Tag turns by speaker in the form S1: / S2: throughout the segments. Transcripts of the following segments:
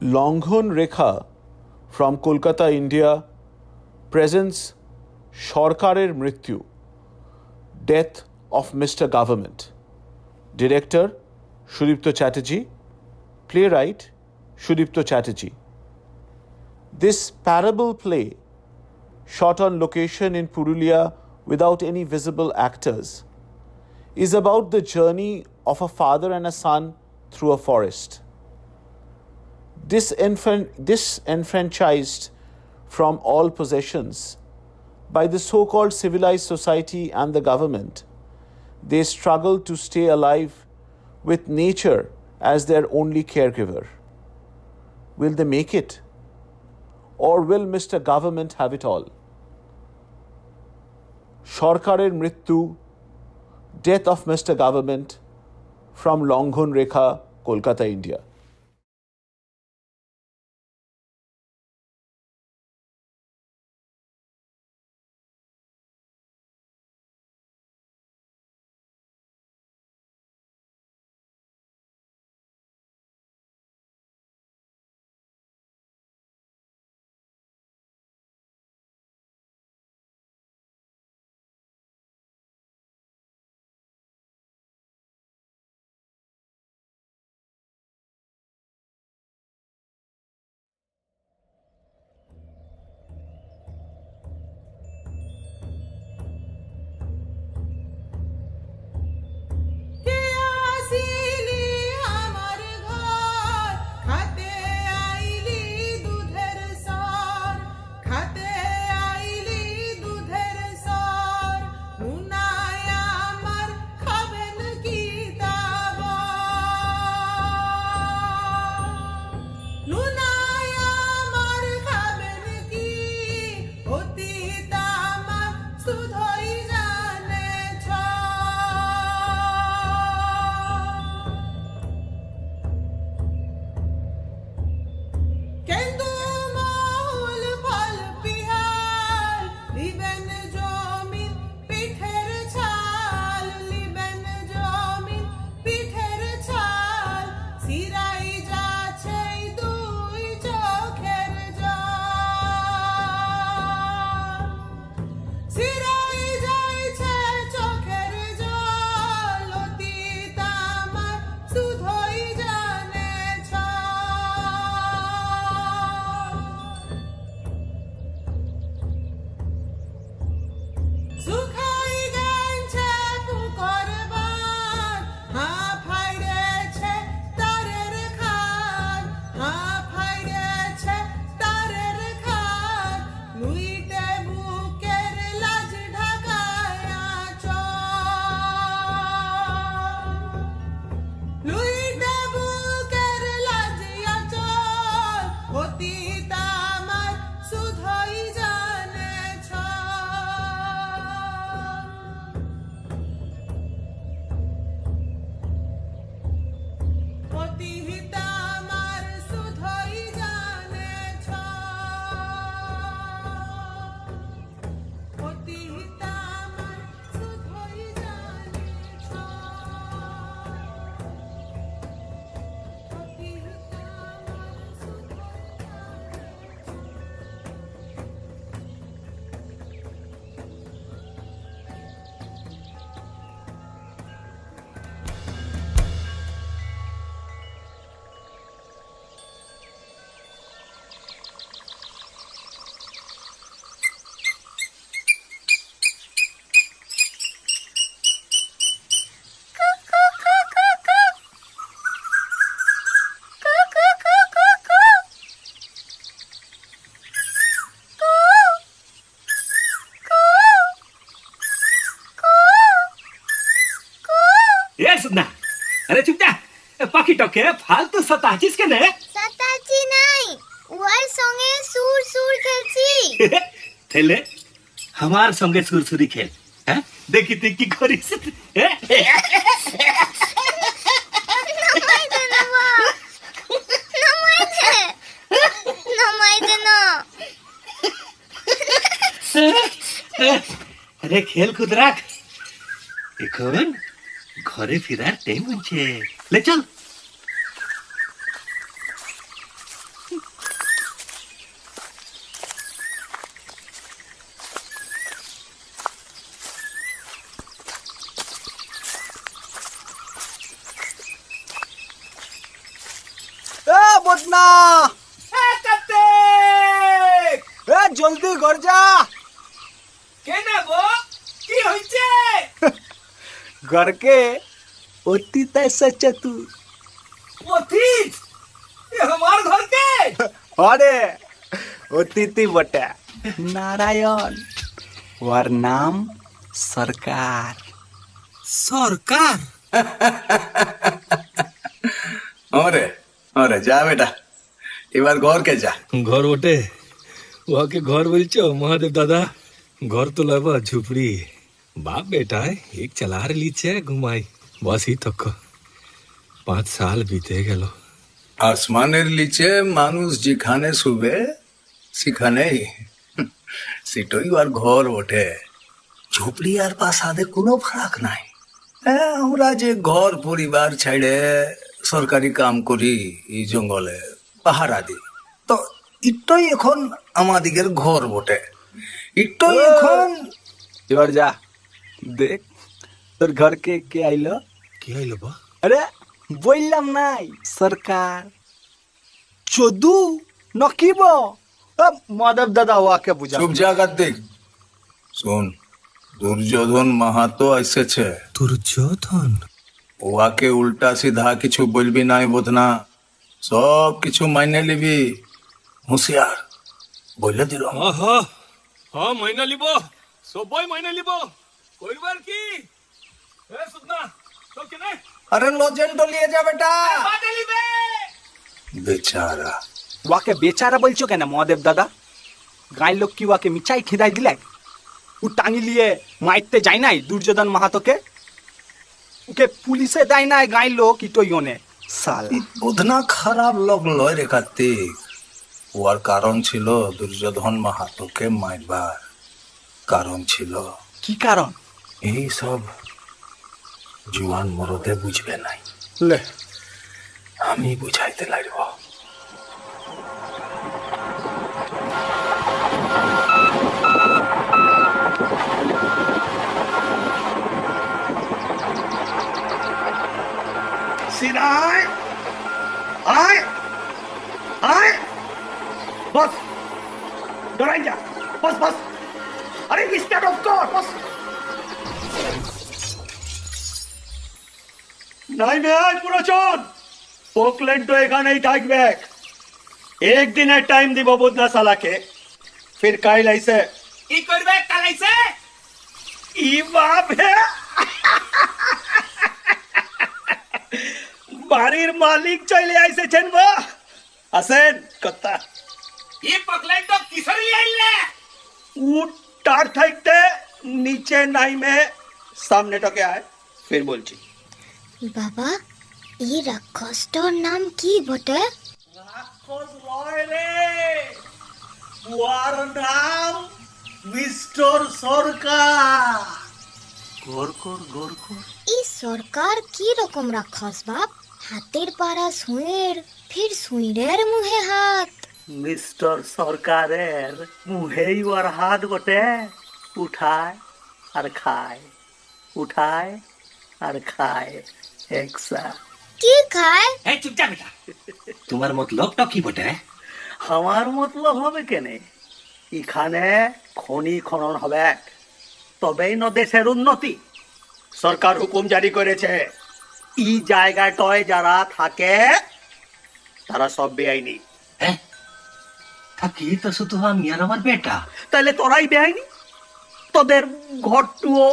S1: Longhorn Rekha from Kolkata, India presents Sharkarer Mrityu, Death of Mr. Government. Director Sudipto Chatterjee, playwright Sudipto Chatterjee. This parable play, shot on location in Purulia without any visible actors, is about the journey of a father and a son through a forest. Disenfranchised from all possessions by the so-called civilized society and the government, they struggle to stay alive with nature as their only caregiver. Will they make it? Or will Mr. Government have it all? Sharkarer Mrityu, Death of Mr. Government from Longhorn Rekha, Kolkata, India.
S2: सुनना अरे चुप जा पाखी टके फालतू सताचिस के ने
S3: सताची নাই ওর সঙ্গে সুর সুর খেলছি
S2: থেলে আমার সঙ্গে সুরসুরি খেল হ্যাঁ দেখি তুই কি করিস আরে খেল খুদ রাখ এখন ঘরে ফেরার টাইম হচ্ছে লে চল
S4: বদনা এ জলদি ঘর যা
S2: কেনা গো কি হইছে
S4: घर के অতীত সচ্চা তু
S2: অতীত এ আমার ঘর কে
S4: अरे অতিথি বটে नारायण ওর नाम सरकार
S2: সরকার
S5: अरे अरे जा बेटा এবার ঘর কে যা
S6: ঘর ওঠে ওকে ঘর বলছো মহাদেব দাদা घर तो लगा झुपड़ी बाप बेटा एक चला रही छे घुमाई बस ही तक 5 साल बीते गेलो
S5: আসমানের নিচে মানুষ যেখানে শুবে সেখানেই সেটাই আর ঘর ওঠে ঝুপড়ি আর প্রাসাদে কোনো ফারাক নাই আমরা যে ঘর পরিবার ছেড়ে সরকারি কাম করি এই জঙ্গলে পাহারা দিই তো এটাই এখন আমাদিগের ঘর বটে এটাই এখন
S4: এবার যা দেখ তোর घर के কে আইলো
S6: কি হইলো বা
S4: আরে বললাম নাই সরকার চোদু নকিব মাধব দাদা ওকে বুঝা
S5: চুপ জায়গা দেখ শোন দুর্যোধন মাহাতো এসেছে
S6: দুর্যোধন
S5: ওয়াকে উল্টা সিধা কিছু বলবি নাই বোধনা সব কিছু মাইনে নিবি হুঁশিয়ার বলে দিল
S6: আহা হ্যাঁ মাইনা লিব সবাই মাইনা লিব কইবার কি এ সুদনা তো কেনে
S5: আরে লজেন্ড নিয়ে যা বেটা
S2: বাদে লিবে
S5: বেচারা
S4: ওকে বেচারা বলছো কেন মহাদেব দাদা গাই লোক কি ওকে মিচাই খিদাই দিলে ও টাঙি লিয়ে মাইতে যায় নাই দুর্যোধন মাহাতোকে ওকে পুলিশে দেয় নাই গাই লোক ইটোই ওনে সাল
S5: বোধনা খারাপ লোক লয় রে কার্তিক ওর কারণ ছিল দুর্যোধন মাহাতোকে মারবার কারণ ছিল
S4: কি কারণ
S5: এই সব জুয়ান মরদে বুঝবে নাই
S4: লে
S5: আমি বুঝাইতে লাগব
S2: সিনাই আয় আয় বস ডরাই যা বস বস আরে স্টার্ট অফ কর বস নাই ভাই পুরোচন পোকলেন তো এখানেই থাকবে একদিনের টাইম দিব বদনা সালাকে ফির কাইল আইছে কি করবে কাল আইছে ই বাপ হে বাড়ির মালিক চলে আইছেছেন বা আসেন কথা ই পকলেন তো কিসরি আইলে উঠার থাকতে নিচে নাইমে সামনে টকে আয় ফির বলছি
S3: বাবা এই রাক্ষসটার নাম কি বটে
S2: রাক্ষস লয় রে ওর নাম মিস্টার সরকার গোর
S3: এই সরকার কি রকম রাক্ষস বাপ হাতের পাড়া সুঁয়ের ফির সুঁইরের মুহে হাত
S2: মিস্টার সরকারের মুহেই ওর হাত বটে উঠায় আর খায় উঠায় আর খায় একসা
S3: কি খায়
S2: এই চুপ যা বেটা তোমার মতলবটা কি বটে আমার মতলব হবে কেনে এখানে খনি খনন হবে তবেই ন দেশের উন্নতি সরকার হুকুম জারি করেছে এই জায়গাটায় যারা থাকে তারা সব বেআইনি
S7: থাকি তো শুধু আমি আর আমার বেটা
S2: তাহলে তোরাই বেআইনি তোদের ঘরটুও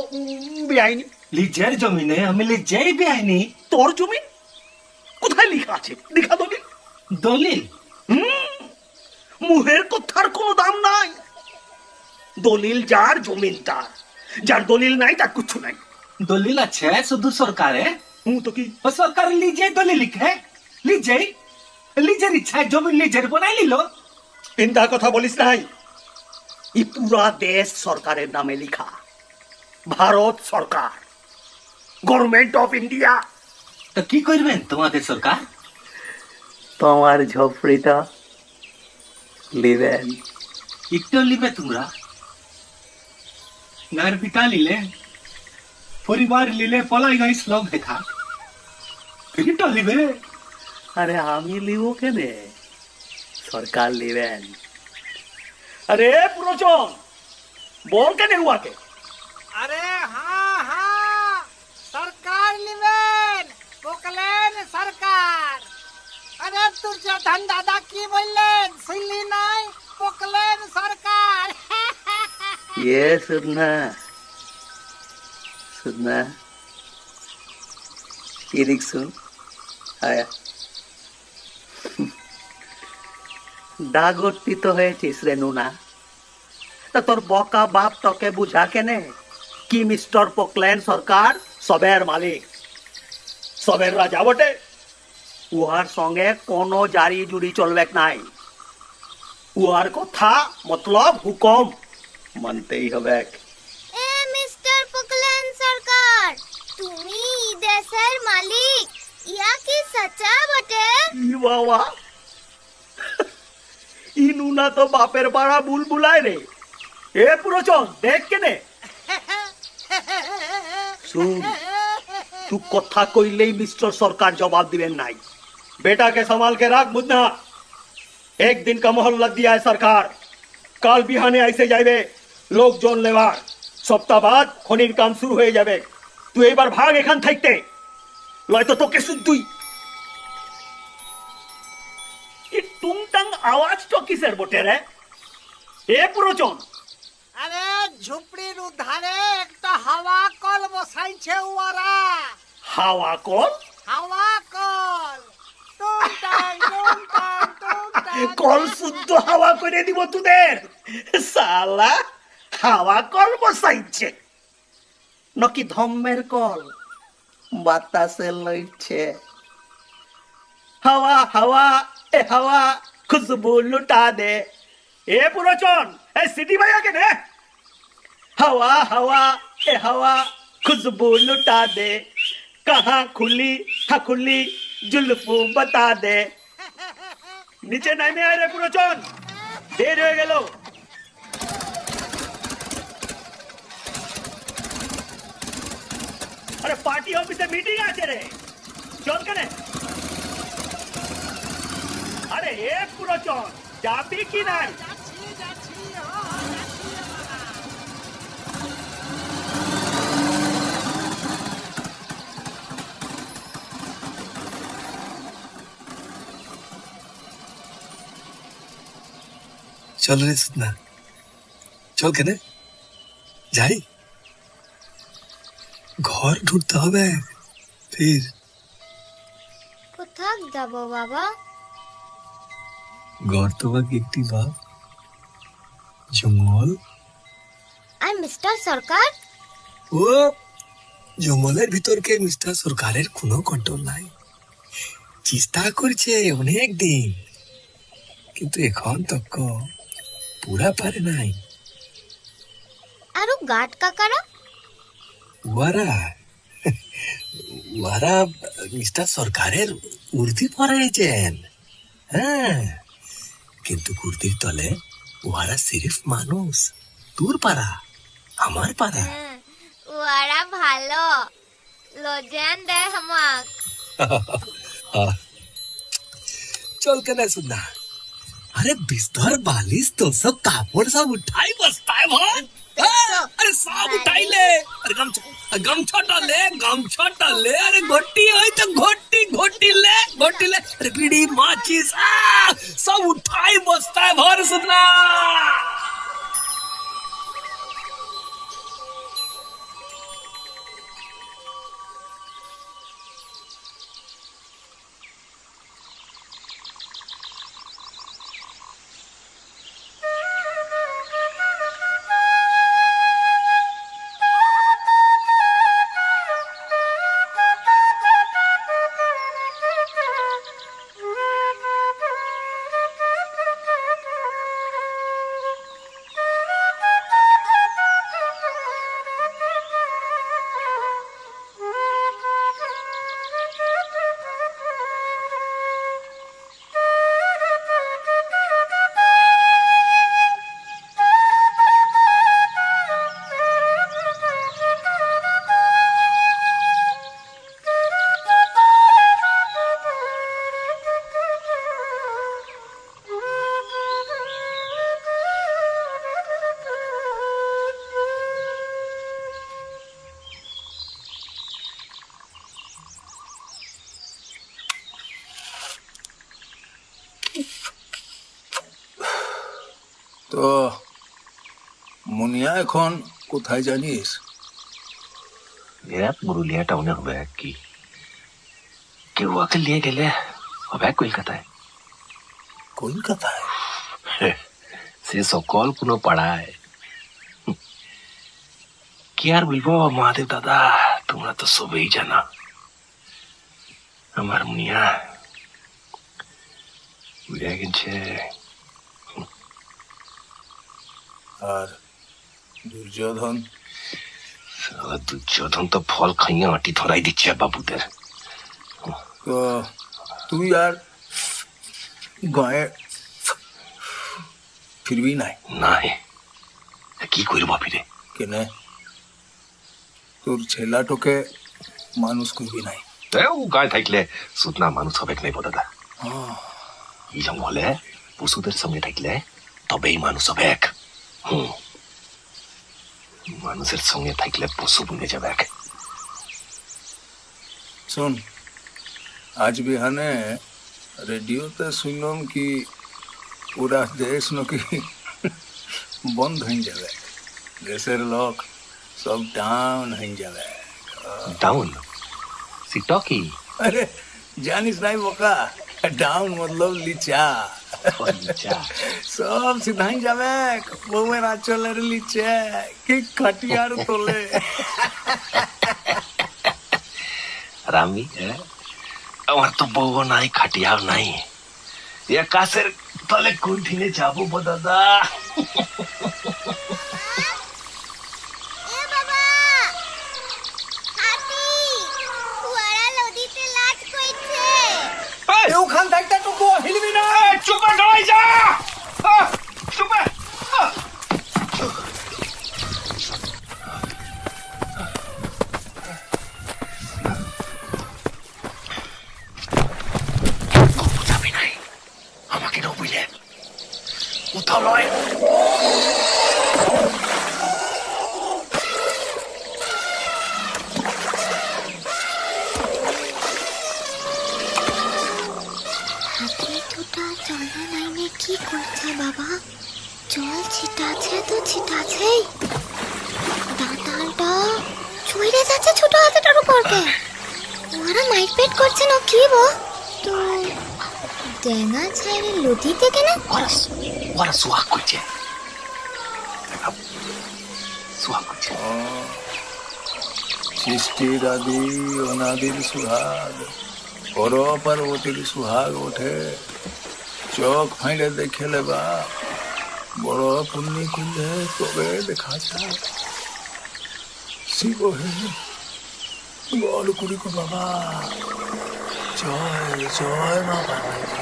S2: বেআইনি
S7: লিজের জমিনে আমি লিজেই বেআইনি
S2: তোর জমি কোথায় লেখা আছে দেখা দলিল
S7: দলিল
S2: মুহের কথার কোনো দাম নাই দলিল যার জমিন তার যার দলিল নাই তার কিছু নাই
S7: দলিল আছে শুধু সরকারে
S2: তো কি
S7: ও সরকার লিজে দলিল লিখে লিজেই লিজের ইচ্ছায় জমি লিজের বনাই নিল
S2: চিন্তা কথা বলিস নাই এই পুরা দেশ সরকারের নামে লিখা ভারত সরকার গভর্নমেন্ট অফ ইন্ডিয়া
S7: তো কি করবেন তোমাদের সরকার
S2: তোমার ঝোপড়িটা লিবেন
S7: একটু লিবে তোমরা घर पिटा लिले परिवार लिले पलाई गई श्लोक देखा फिर लिबे
S2: আরে আমি লিব কেনে, সরকার লিবেন। আরে পুরোচন বল কেনে উয়াকে।
S8: अरे हाँ हाँ सरकार लिवेन पोकलेन सरकार। अरे दुर्योधन दादा की बोललेन सुनली নাই পোকলেন সরকার।
S2: ये सुनना सुनना এদিক শুন। আয়া ডাগটিত হয়েছিস রে নুনা। তা তোর বকা বাপ তোকে বুঝা কেনে কি মিস্টার পোকলেন সরকার সবের মালিক, সবের রাজা বটে। উহার সঙ্গে কোনো জারি জুড়ি চলবে নাই। উহার কথা মতলব হুকম মানতেই হবে।
S3: এ মিস্টার পোকলেন সরকার, তুমি এই দেশের মালিক, ইয়া কি সচ্চা বটে?
S2: ই বাবা, ই নুনা তো বাপের পাড়া বুলবুলায় রে। এ পুরোচন দেখ কেনে শুন, तू কথা কইলেই মিস্টার সরকার জবাব দিবেন নাই। बेटा के संभाल के रख मुन्ना। एक दिन का मोहल्ला दिया है सरकार, काल बिहाने ऐसे जाइबे लोग जोन लेवार, सप्ताह बाद খনির কাম শুরু হয়ে যাবে। তুই এবার ভাগ এখান থাকতে, নয়তো তোকে শুদ্ধই। এই টুংটাং আওয়াজ তো কিসের বটে রে? এ পুরোচন
S8: अरे झुपड़ीर उधारे একটা হাওয়া কল বসাইছে ওরা।
S2: হাওয়া কল?
S8: হাওয়া কল টুংটাং টুংটাং টুংটাং।
S2: কল শুদ্ধ হাওয়া করে দিব তোদের। সালা হাওয়া কল বসাইছে নাকি ধম্মের কল বাতাসে লইছে। হাওয়া হাওয়া এ হাওয়া খুশবু লুটা দে। এ পুরোচন এ সিটি ভাইয়া কেনে? হাওয়া হাওয়া এ হাওয়া খুশবু লুটা দে, कहाँ खुली हा खुली जुल्फू बता दे। নিচে নামে আয় রে পুরোচন, ঢের হয়ে গেল। আরে পার্টি অফিসে মিটিং আছে রে, চল কেনে। আরে এ পুরোচন যাবি কি নাই?
S8: যাচ্ছি যাচ্ছি ও যাচ্ছি আমরা।
S6: চল রে সুদনা, চল কেনে যাই, ঘর ঢুকতে হবে ফির।
S3: কোথাক যাব বাবা?
S6: ঘর তো বাকি একটি বাপ, জঙ্গল।
S3: আর মিস্টার সরকার?
S6: ও জঙ্গলের ভিতরকে মিস্টার সরকারের কোনো কন্ট্রোল নাই। চেষ্টা করছে অনেক দিন, কিন্তু এখন তক পুরা পারে নাই।
S3: আরো গাট কাকারা?
S6: ওয়ারা ওয়ারা মিস্টার সরকারের উর্দি পরাইছেন, হ্যাঁ, কিন্তু কুর্দির তলে ওয়ারা সিরিফ মানুষ। তোর পাড়া, আমার পাড়া।
S3: ওরা ভালো, লজেন দে হামাক।
S6: चल के नहीं सुनना। अरे बिस्तर बालिश तो सब कापड़ सब उठाई बसता है भाई। अरे सब उठाई ले, अरे गमछा डाले, गमछा डाले, अरे घोटी होई तो घोटी घोटी ले, अरे बीड़ी माचिस सब उठाई बसता है भाई सुनना।
S5: তো মুনিয়া এখন কোথায় জানিস?
S9: পুরুলিয়া টাউনে হবে কি কেউ ওকে নিয়ে গেলে হবে কলকাতায়।
S5: কলকাতায়?
S9: সে সকল কোনো পাড়ায়। কি আর বলবো মহাদেব দাদা, তোমরা তো সবই জানা। আমার মুনিয়া উড়ে গেছে।
S5: আর দুর্যোধন?
S9: দুর্যোধন তো ফল খাইয়ে আঁটি ধরাই দিচ্ছে বাবুদের।
S5: তো তুই আর গায়ে ফিরবি নাই?
S9: নাই, কি করবো ফিরে?
S5: কেনে তোর ছেলাটোকে মানুষ করবি নাই?
S9: ও গায়ে থাকলে সুতনা মানুষ হবে নাই দাদা। এই জঙ্গলে পশুদের সঙ্গে থাকলে তবেই মানুষ হবে এক। মানুষের সঙ্গে থাকলে পশু বনে যাবে এক।
S5: শোন, আজ বিহানে রেডিওতে শুনলাম কি পুরা দেশ নাকি বন্ধ হয়ে যাবে, দেশের লোক সব ডাউন হয়ে যাবে।
S9: ডাউন সিটা কি?
S5: আরে জানিস নাই বোকা, ডাউন মতলব লিচা। সব সিধাই যাবে বউয়ের আঁচলের লিচে কি খাটিয়ার তোলে।
S9: আর আমি, আমার তো বউ নাই, খাটিয়াও নাই, আকাশের তলে কোন দিনে যাবো দাদা?
S3: এ বাবা, হাতি কুয়ারা নদীতে লাট কইছে।
S4: ওখান থাকতে টুকু হিলবি না।
S9: চুপ নয় যা, চুপ। যাবি নাই, আমাকে না বুঝলে কোথাও নয়।
S3: জল নাইনে কি করছে বাবা? জল ছিটাছে তো ছিটাছেই, দাঁতালটা ছুঁড়ে যাচ্ছে ছোট হাতেটার উপরকে। ওরা মাইট পেট করছে না কি বো? তো ডেঙ্গা ছাইরে লদিতে কেন?
S9: ওরা সুহাগ করছে, সুহাগ করছে।
S5: সৃষ্টির আদি অনাদির সুহাগ, পর পার্বতীর সুহাগ ওঠে। চোখ ফাইলে দেখে লেবা, বড় পুণ্যি করলে তবে দেখা যায়। শিব হে বল করি গো বাবা, জয় জয় মা পার্বতী।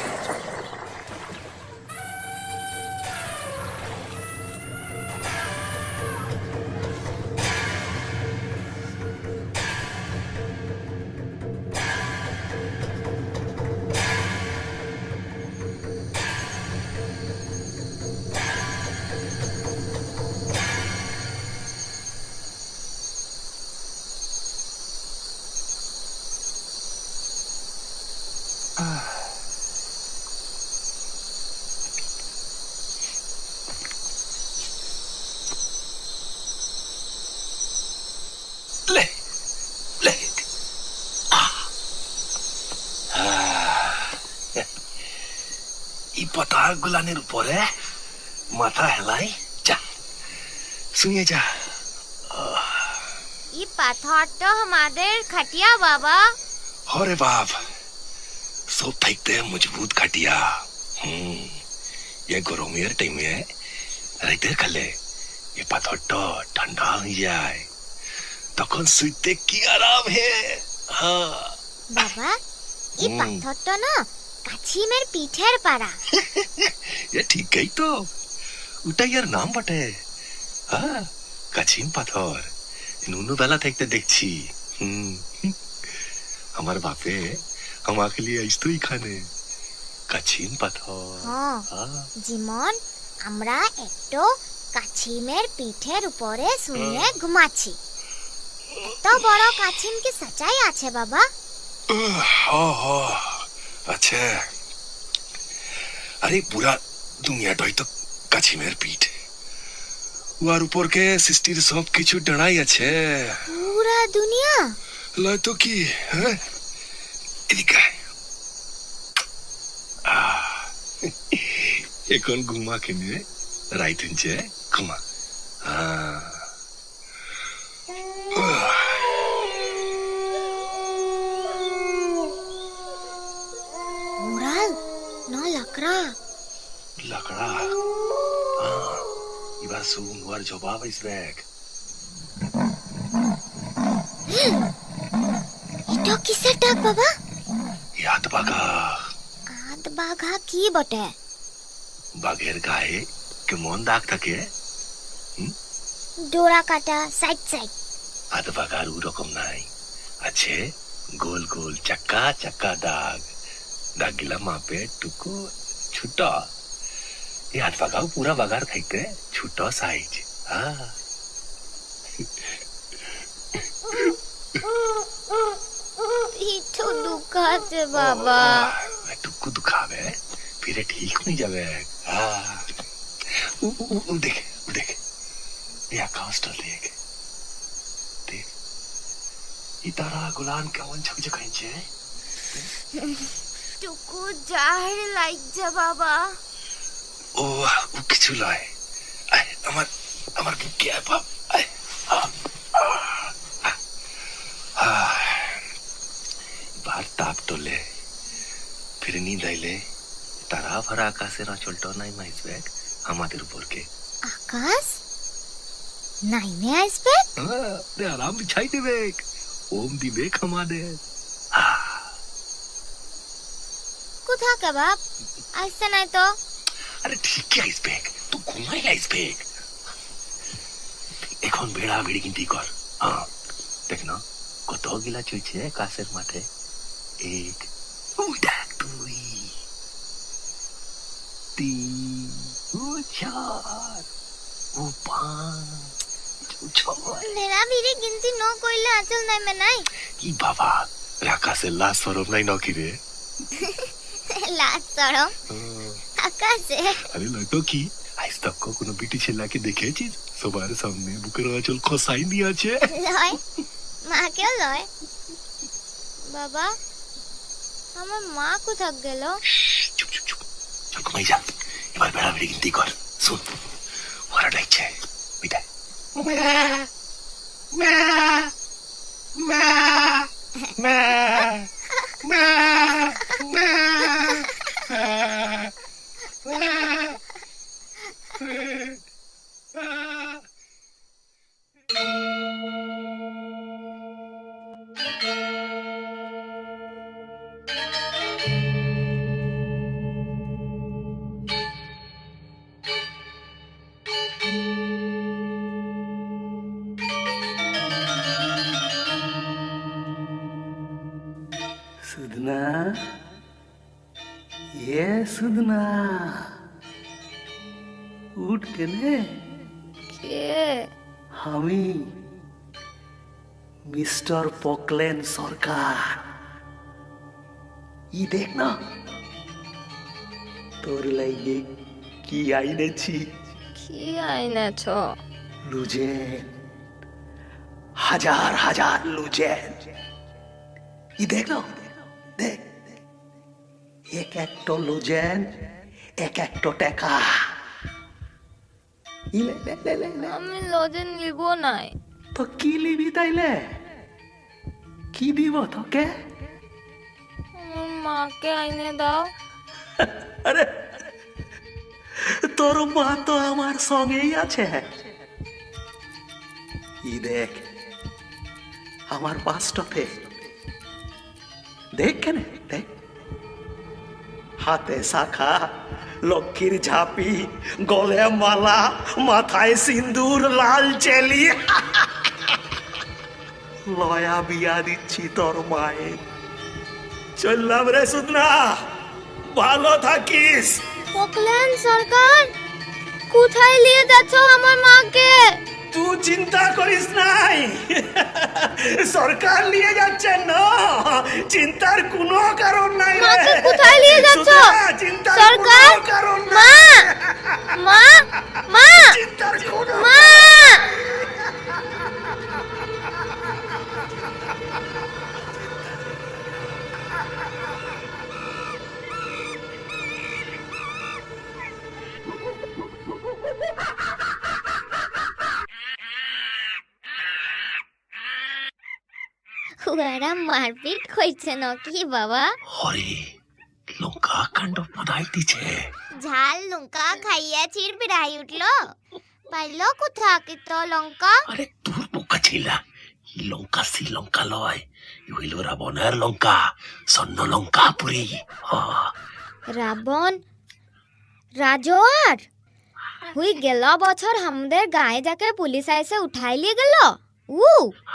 S9: পতাকা গুলানের উপরে মাথা হেলাই যা, শুয়ে যা।
S3: ये पाथर तो हमारे खटिया बाबा।
S9: अरे बाप, सब থাকতে মজবুত খাটিয়া। ये গরমের টাইমে রাইতে খালে ये পাথরটা ঠান্ডা হয়ে যায়, তখন শুইতে কি আরাম হে।
S3: বাবা, ये पाथर तो ना কাছিমের পিঠের পাড়া।
S9: ये ठीक है तो ওটাই আর নাম বটে। হ্যাঁ, কাছিম পাথর নুনু বেলা থাকতে দেখছি। আমার বাপে আমাকে লিয়ে আসতো এখানে কাছিম পাথর।
S3: যেমন আমরা একটু কাছিমের পিঠের উপরে শুয়ে ঘুমাচ্ছি। এত বড় কাছিম কি সচাই আছে বাবা?
S9: अच्छा, अरे पूरा दुनियाटाই তো কাছিমের পিঠ ওয়ার উপর কে সৃষ্টির সব কিছু দাঁড়াই আছে
S3: পুরা দুনিয়া
S9: লয় তো কি হ্যাঁ এদিকে আয়। এখন ঘুমা কিনে রাইত হচ্ছে ঘুমা
S3: উড়াল না লাকড়া
S9: লাকড়া এবার শুন ওর জবাব আসবে
S3: এটা কিসের ডাক বাবা
S9: ইয়াদ বাঘা
S3: আদ বাঘা কি বটে
S9: বাঘের গায়ে কেমন দাগ থাকে
S3: ডোরা কাটা সাইড সাইড
S9: আদ বাঘার ওরকম নাই আছে গোল গোল চাক্কা চাক্কা দাগ দাগিলা মাপে টুকু ছোট এই আদ বাঘাও পুরা বাঘার থাকতে ছোট সাইজ
S3: পিঠো দুখাচ্ছে বাবা
S9: টুকু দুখাবে ফিরে ঠিক হয়ে যাবে দেখ দেখ এই আকাশটা দেখ দেখ এই তারা গুলান কেমন ঝকঝকাইছে
S3: টুকু জাহের লাগছে বাবা
S9: ও কিছু লয় আমার আমার বুকে আয় বাপ এবার তাপ তোলে ফিরে নিদ আইলে তারা ভরা আকাশের অঞ্চলটা নাই মাইসবে আমাদের উপরকে
S3: আকাশ নাইমে আসবে
S9: আরাম বিছাই দেবে ওম দিবে আমাদের
S3: কোথা কে বাপ আসছে নাই তো
S9: আরে ঠিকই আসবে তো ঘুমাই আসবে এখন বেড়া বেড়ি কিন্তু কর দেখ না কত গিলা চলছে কাশের মাঠে এক ওই দেখ দুই তিন ও চার ও পাঁচ ও ছয়
S3: মেরা বিড়ি গিনতি ন কইলে আচল নাই মে নাই
S9: কি বাবা আকাশের লাশ সরব নাই নকি রে
S3: লাজ সরম আকাশে
S9: আরে লাগতো কি আজ তক কোনো বিটি ছেলেকে দেখেছিস সবার সামনে বুকের আঁচল খসাই দিয়ে আছে
S3: লয় মা কেউ লয় বাবা আমার মা কোথা গেল
S9: চুপ চুপ চুপ চল ঘুমাই যা এবার বেড়া বেড়ি কিন্তু কর শুন ওরা ডাকছে বিদায়
S2: সুদনা সুদনা উঠ কেনে
S3: কে
S2: আমি মিস্টার পকলেন সরকার ই দেখ না তোর লাইগে কি আইনেছি
S3: কি আইনেছ
S2: লুজেন হাজার হাজার লুজেন ই দেখলো দেখ এক একটা লুজেন এক একটা টাকা
S3: আমি লজেন লিব নাই
S2: তো কি লিবি তাইলে কি দিব তোকে
S3: আমার মাকে আইনে দাও
S2: আরে তোর মা তো আমার সঙ্গেই আছে ই দেখ আমার বাসটাতে দেখ কেন দেখ হাতে শাখা লক্ষ্মীর ঝাঁপি গলে মালা মাথায় সিন্দুর লাল চেলি লয়া বিয়া দিচ্ছি তোর মায়ের চললাম রে সুদনা ভালো থাকিস
S3: পকলেন সরকার কোথায় নিয়ে যাচ্ছ আমার মাকে
S2: তুই চিন্তা করিস নাই সরকার নিয়ে যাচ্ছে না চিন্তার কোনো কারণ নাই রে।
S3: মাকে কোথায় নিয়ে যাচ্ছ
S2: সুদনা, চিন্তার
S3: সরকার
S2: কোনো কারণ
S3: মা
S2: নাই
S3: মা ওরা মারপিট করছে নাকি বাবা?
S9: হরে লঙ্কা কাণ্ড বানাই দিছে।
S3: ঝাল লঙ্কা খাইয়া চির বিড়াই উঠলো। পাইলো কোথাকে তো লঙ্কা?
S9: আরে তোর বোকা ছিলা, ই লঙ্কা শ্রীলঙ্কা লয়, ই হইল রাবণের লঙ্কা, স্বর্ণ লঙ্কা পুরি।
S3: রাবণ রাজোয়ার হুই গেল বছর আমাদের গায়ে যাকে পুলিশ আইসে উঠাই লিয়ে গেল উ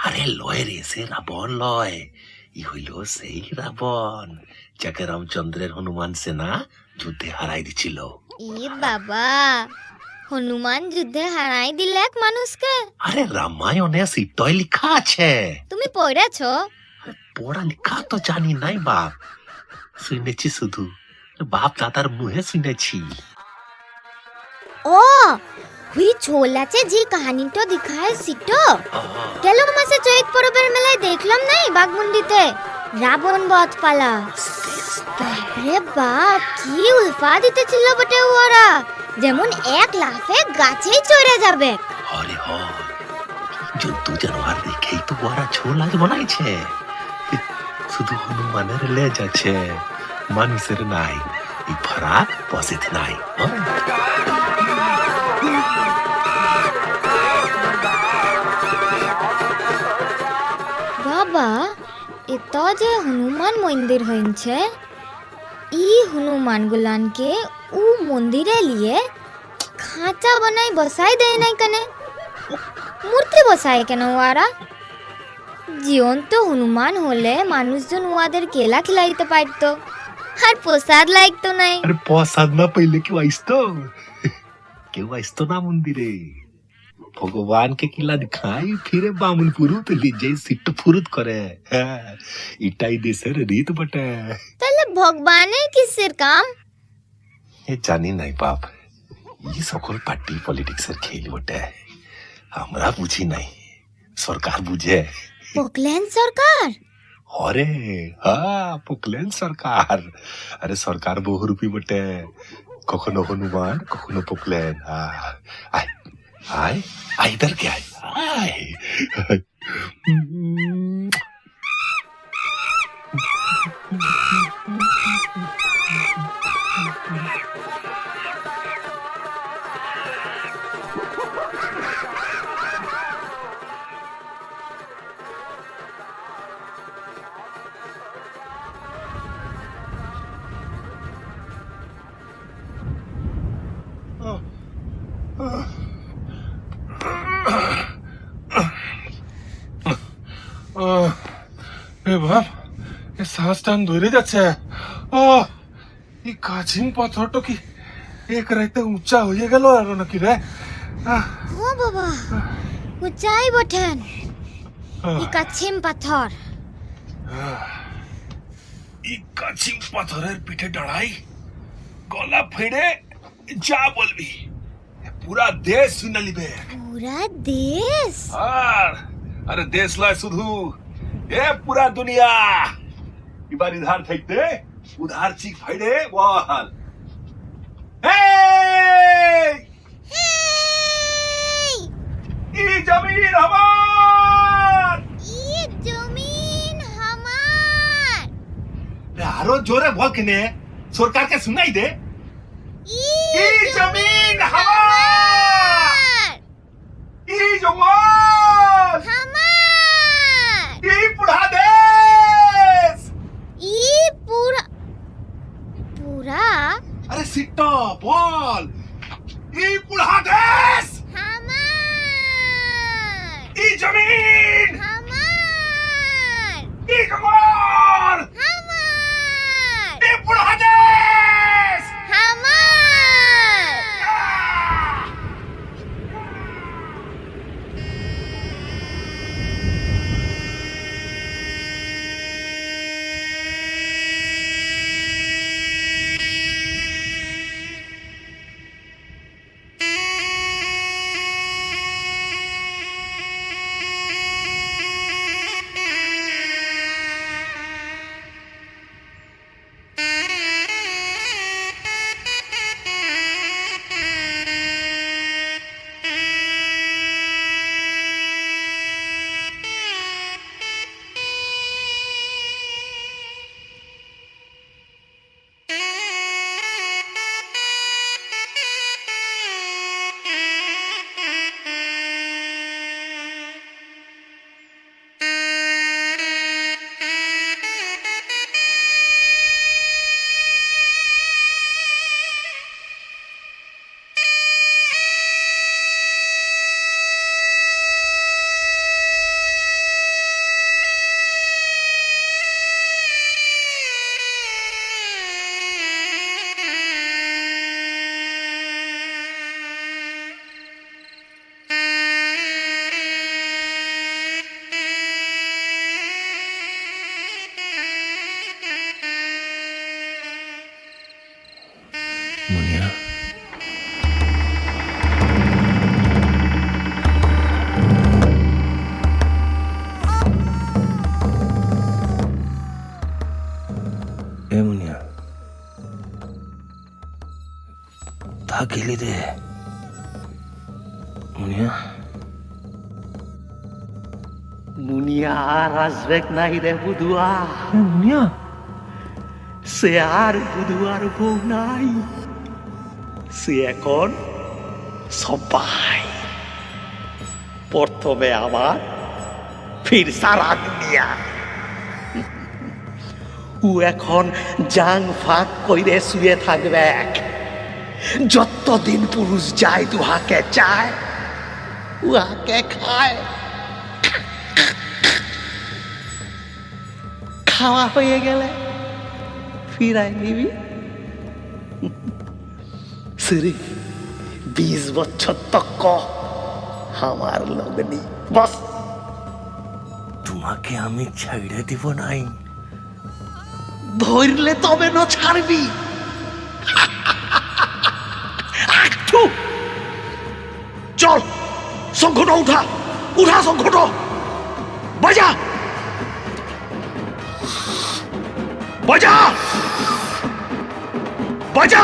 S9: আরে লয় রে, সে রাবণ লয়, ই হইল সেই রাবণ যাকে রামচন্দ্রের হনুমান সেনা যুদ্ধে হারাই দিছিল।
S3: ই বাবা, হনুমান যুদ্ধে হারাই দিলে এক মানুষকে?
S9: আরে রামায়ণে সীতয় লেখা আছে।
S3: তুমি পড়েছো?
S9: পড়া লেখা তো জানি নাই বাপ, শুনেছি শুধু, বাপ দাদার মুহে শুনেছি।
S3: ও হুই ছোলাচে যে কাহিনীটা দেখায় সিটো গেল মাসে চৈত পরবের মেলায় দেখলাম নাই বাগমুন্ডিতে রাবণ বধ পালা। বাপরে বাপ, কি উল্ফা দিতেছিল বটে ওরা, যেমন এক লাফে গাছেই চড়ে যাবে।
S9: আরে হ, জন্তু জানোয়ার দেখেই তো ওরা ছোলা বানাইছে। শুধু হনুমানের লেজ আছে, মানুষের নাই, এই ফারাক পসিত নাই।
S3: বাবা, এত যে হনুমান মন্দির হয়েছে, ই হনুমান গুলানকে উ মন্দিরে লিয়ে খাঁচা বানাই বসাই দেয় নাই কেন? মূর্তি বসায় কেন ওরা? জীবন্ত হনুমান হলে মানুষজন ওদের কেলা খিলাইতে পারতো, আর প্রসাদ লাগতো নাই।
S9: আরে প্রসাদ না পাইলে কেউ আইসতো? কেউ আইসতো না মন্দিরে। ভগবানকে কিলা দিখাই ফিরে বামুন পুরুত লিজে সিট ফুরুত করে। এটাই দেশের রীত বটে।
S3: তাহলে ভগবানের কিসের কাম?
S9: এ জানি নাই বাপ, ই সকল পার্টি পলিটিক্সের খেল বটে, আমরা বুঝি নাই, সরকার বুঝে।
S3: পোকলেন সরকার?
S9: হরে হ্যাঁ, পোকলেন সরকার। আরে সরকার বহুরূপী বটে, কখনো হনুমান কখনো পোকলেন। আয় আয় আয়, ইধর কে আয় আয়।
S6: এ বাপ, এ শ্বাস টান ধরে যাচ্ছে। এই কাছিম পাথরটা কি এক রাইতে উঁচা হয়ে গেল আর নাকি রে?
S3: ও বাবা, উঁচাই বটেন ই কাছিম পাথর।
S6: এই কাছিম পাথরের পিঠে দাঁড়াই, গলা ফেড়ে যা বলবি পুরা দেশ শুনে নিবে।
S3: পুরা দেশ?
S6: আর আরে দেশ লয় শুধু, এ পুরা দুনিয়া। এবার ইধার থাকতে উধার চিক ফাইডে বল, ই জমিন আমার,
S3: ই জমিন হামার।
S6: আরো জোরে বল কেনে, সরকারকে শুনাই দে।
S3: ই
S6: জমিন আমার, ই জঙ্গল
S3: হামার,
S6: ই পুরা দেশ,
S3: ই পুরা পুরা
S6: আরে সিট্টা বল, ই পুরা দেশ
S3: হামার,
S6: ই জমিন
S3: হামার,
S6: ই জঙ্গল
S3: হামার,
S6: ই পুরা দেশ
S3: হামার।
S9: কোথা গেলি রে মুনিয়া?
S2: মুনিয়া আর আসবে নাই রে বুধুয়া।
S9: মুনিয়া
S2: সে আর বুধুয়ার বউ নাই, সে এখন সবাই। প্রথমে আমার, ফির সারা দুনিয়া। ও এখন জাং ফাঁক কইরে শুয়ে থাকবে। যতদিন পুরুষ যায় দুহাকে চায়, উহাকে খায়। খাওয়া হয়ে গেলে ফিরাই নিবি। সিরি 20 বছর তক আমার লগনি বস।
S9: তোমাকে আমি ছেড়ে দিব নাই।
S2: ধরলে তবে না ছাড়বি। চল শঙ্খটা উঠা, উঠা শঙ্খটা, বাজা বাজা বাজা।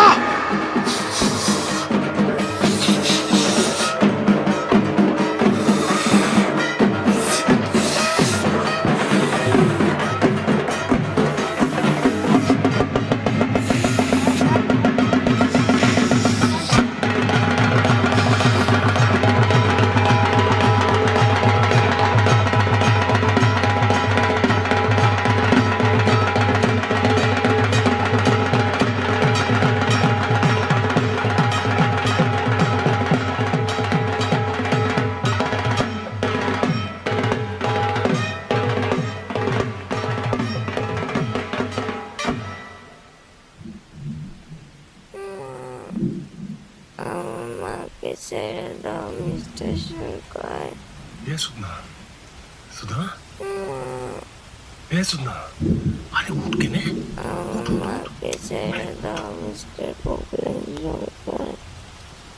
S3: আমাকে ছেড়ে দাও মিস্টার সরকার।
S9: এ সুধা, সুধা, এ সুধা, আরে উঠ কেনে?
S3: আমাকে ছেড়ে দাও মিস্টার প্রবলেম সরকার।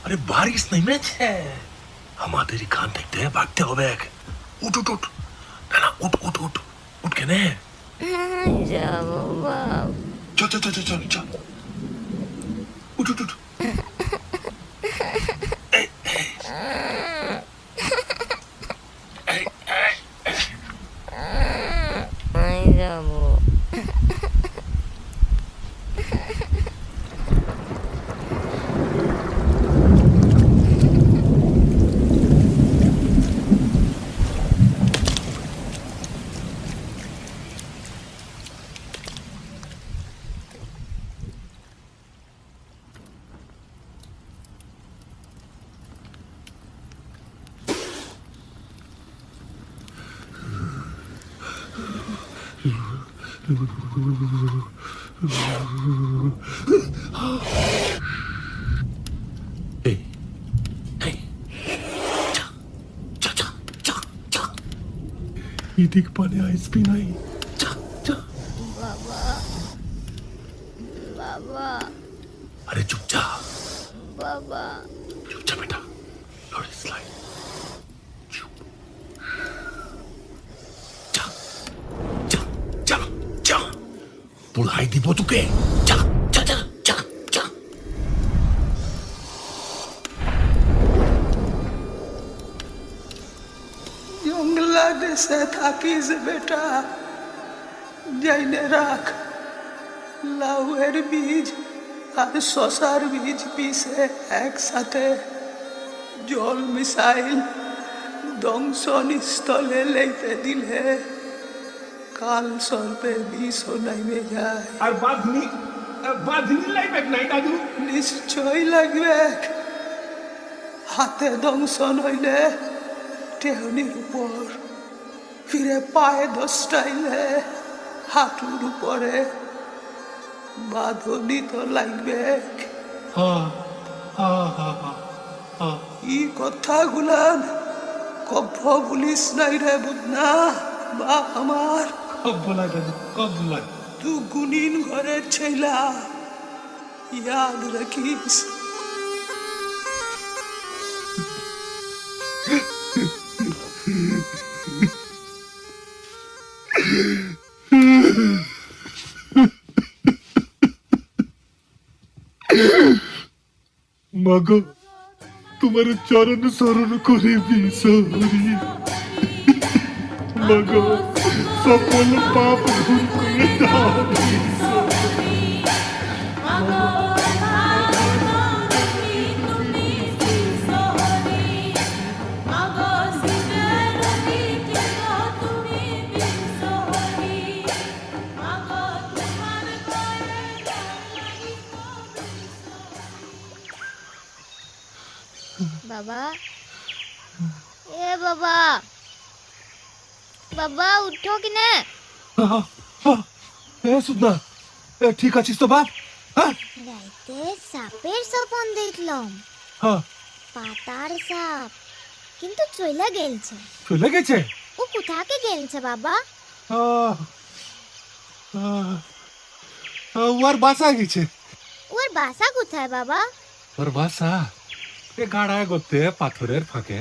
S9: আরে বারিশ নেমেছে, আমাদের এখান থেকে ভাগতে হবে। উঠ উঠ উঠ, না না উঠ উঠ উঠ, উঠ কেনে?
S3: যাবো বাপ।
S9: চল চল চল চল চল, উঠ উঠ উঠ।
S3: আমি যাবো।
S9: এই এই চা চা চা চা চা, এদিক পানে আইসবি নাই। চা চা।
S3: বাবা বাবা
S9: আরে চুপ যা,
S3: বাবা।
S9: চুপ যা বেটা, লড়ে স্লাইড। চুপ যা যা যা যা, পড়াই দিব তোকে। যা যা যা যা যা।
S2: জংলা দেশে থাকিস বেটা, জাইনে রাখ। লাউয়ের বীজ আর শশার বীজ পিষে একসাথে জল মিশাইল দংশন স্থলে লেপে দিলে কাল সর্পে বিষ নাইমে যায়।
S7: আর বাঁধনি, বাঁধনি লাগবে নাই দাদু?
S2: নিশ্চয় লাগবে। হাতে দংশন হইলে টেহনির উপর, ফিরে পায়ে দশটাইলে হাঁটুর উপরে, বাঁধনি তো লাগবে। ই কথাগুলান কভ বলিস নাই রে বুদনা বাপ আমার।
S7: কব বলা দাদু, কব বলা।
S2: তুই গুনিন ঘরের ছেলা, ইয়াদ রাখিস।
S6: মাগো তোমার চরণ শরণ করে বিসরি মাগো সকল পাপ দূর করে দাও
S3: বাবা, এ বাবা, বাবা উঠো কিনে।
S6: সুদনা ঠিক আছিস তো বাপ? হ্যাঁ
S3: রাইতে সাপের স্বপন দেখলাম,
S6: হ্যাঁ
S3: পাতার সাপ, কিন্তু চলে গেলছে।
S6: চলে গেছে?
S3: ও কোথাকে গেলছে বাবা?
S6: ওর বাসা গেছে।
S3: ওর বাসা কোথায় বাবা?
S6: ওর বাসা এ গাড়ায় করতে পাথরের ফাঁকে।